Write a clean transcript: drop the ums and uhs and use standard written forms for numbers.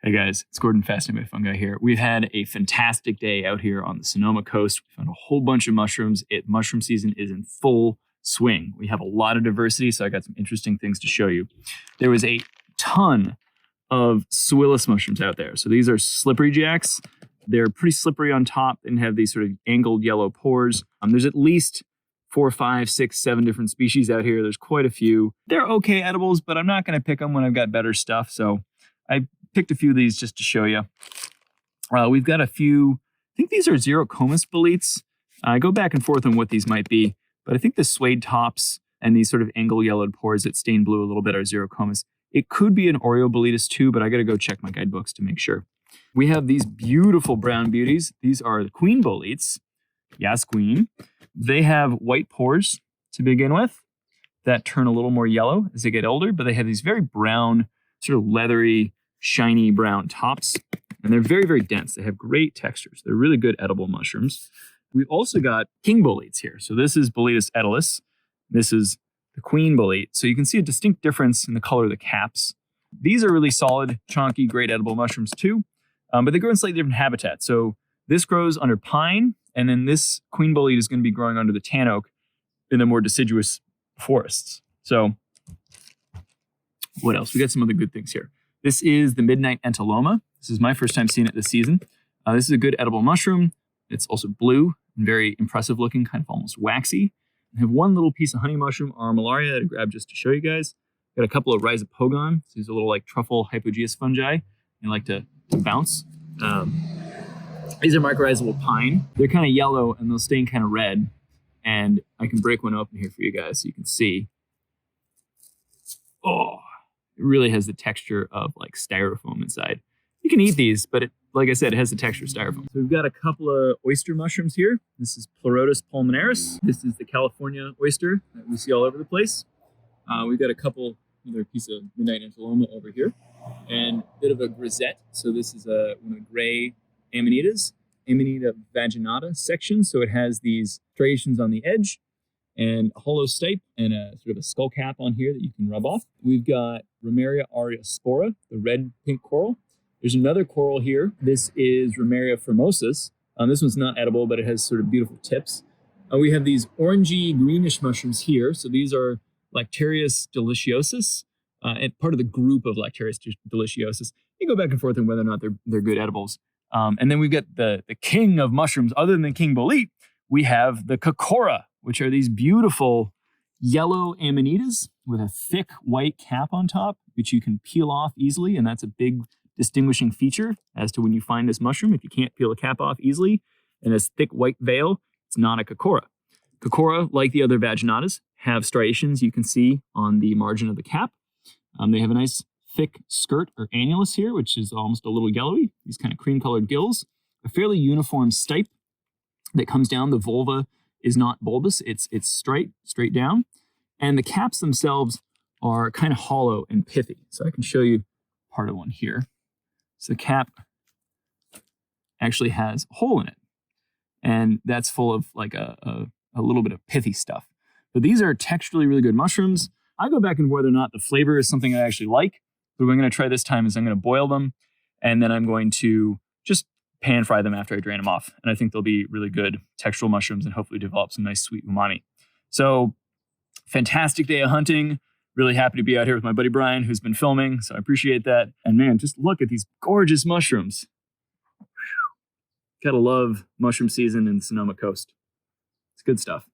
Hey guys, it's Gordon, Fascinated by Fungi here. We've had a fantastic day out here on the Sonoma coast. We found a whole bunch of mushrooms. Mushroom season is in full swing. We have a lot of diversity, so I got some interesting things to show you. There was a ton of Swillus mushrooms out there. So these are slippery jacks. They're pretty slippery on top and have these sort of angled yellow pores. There's at least 4, 5, 6, 7 different species out here. There's quite a few. They're okay edibles, but I'm not going to pick them when I've got better stuff. So I picked a few of these just to show you. We've got a few, I think these are Xerocomus Boleads. I go back and forth on what these might be, but I think the suede tops and these sort of angle yellowed pores that stain blue a little bit are Xerocomus. It could be an Oreo Boletus too, but I got to go check my guidebooks to make sure. We have these beautiful brown beauties. These are the Queen Boletes. Yes, Queen. They have white pores to begin with that turn a little more yellow as they get older, but they have these very brown, sort of leathery, shiny brown tops, and they're very, very dense. They have great textures. They're really good edible mushrooms. We've also got King Boletes here. So this is Boletus etilis. This is the Queen Bolete. So you can see a distinct difference in the color of the caps. These are really solid, chunky, great edible mushrooms too, but they grow in slightly different habitats. So this grows under pine, and then this Queen Bolete is going to be growing under the tan oak in the more deciduous forests. So what else? We got some other good things here. This is the Midnight Entaloma. This is my first time seeing it this season. This is a good edible mushroom. It's also blue and very impressive looking, kind of almost waxy. I have one little piece of honey mushroom, Armillaria, that I grabbed just to show you guys. Got a couple of Rhizopogon. So these are little like truffle hypogeous fungi. They like to bounce. These are mycorrhizal pine. They're kind of yellow and they'll stain kind of red. And I can break one open here for you guys so you can see. Oh, it really has the texture of like styrofoam inside. You can eat these, but like I said, it has the texture of styrofoam. So we've got a couple of oyster mushrooms here. This is Pleurotus pulmonaris. This is the California oyster that we see all over the place. We've got another piece of Midnight Enchiloma over here, and a bit of a grisette. So this is one of the gray Amanitas, Amanita vaginata section. So it has these striations on the edge and a hollow stipe and a sort of a skull cap on here that you can rub off. We've got Romeria aureospora, the red pink coral. There's another coral here. This is Romeria formosus. This one's not edible, but it has sort of beautiful tips. We have these orangey greenish mushrooms here. So these are Lacterious deliciosis, and part of the group of Lacterious deliciosis. You go back and forth on whether or not they're good edibles. And then we've got the king of mushrooms, other than King Bolete, we have the Kakora, which are these beautiful yellow amanitas with a thick white cap on top, which you can peel off easily. And that's a big distinguishing feature as to when you find this mushroom. If you can't peel a cap off easily and this thick white veil, it's not a Kakora. Kakora, like the other vaginatas, have striations you can see on the margin of the cap. They have a nice thick skirt or annulus here, which is almost a little yellowy, these kind of cream-colored gills, a fairly uniform stipe that comes down. The vulva is not bulbous, it's straight down. And the caps themselves are kind of hollow and pithy. So I can show you part of one here. So the cap actually has a hole in it, and that's full of like a little bit of pithy stuff. But these are texturally really good mushrooms. I go back and whether or not the flavor is something I actually like. But what I'm going to try this time is I'm going to boil them, and then I'm going to just pan fry them after I drain them off. And I think they'll be really good textural mushrooms and hopefully develop some nice sweet umami. So fantastic day of hunting. Really happy to be out here with my buddy Brian, who's been filming. So I appreciate that. And man, just look at these gorgeous mushrooms. Whew. Gotta love mushroom season in the Sonoma coast. It's good stuff.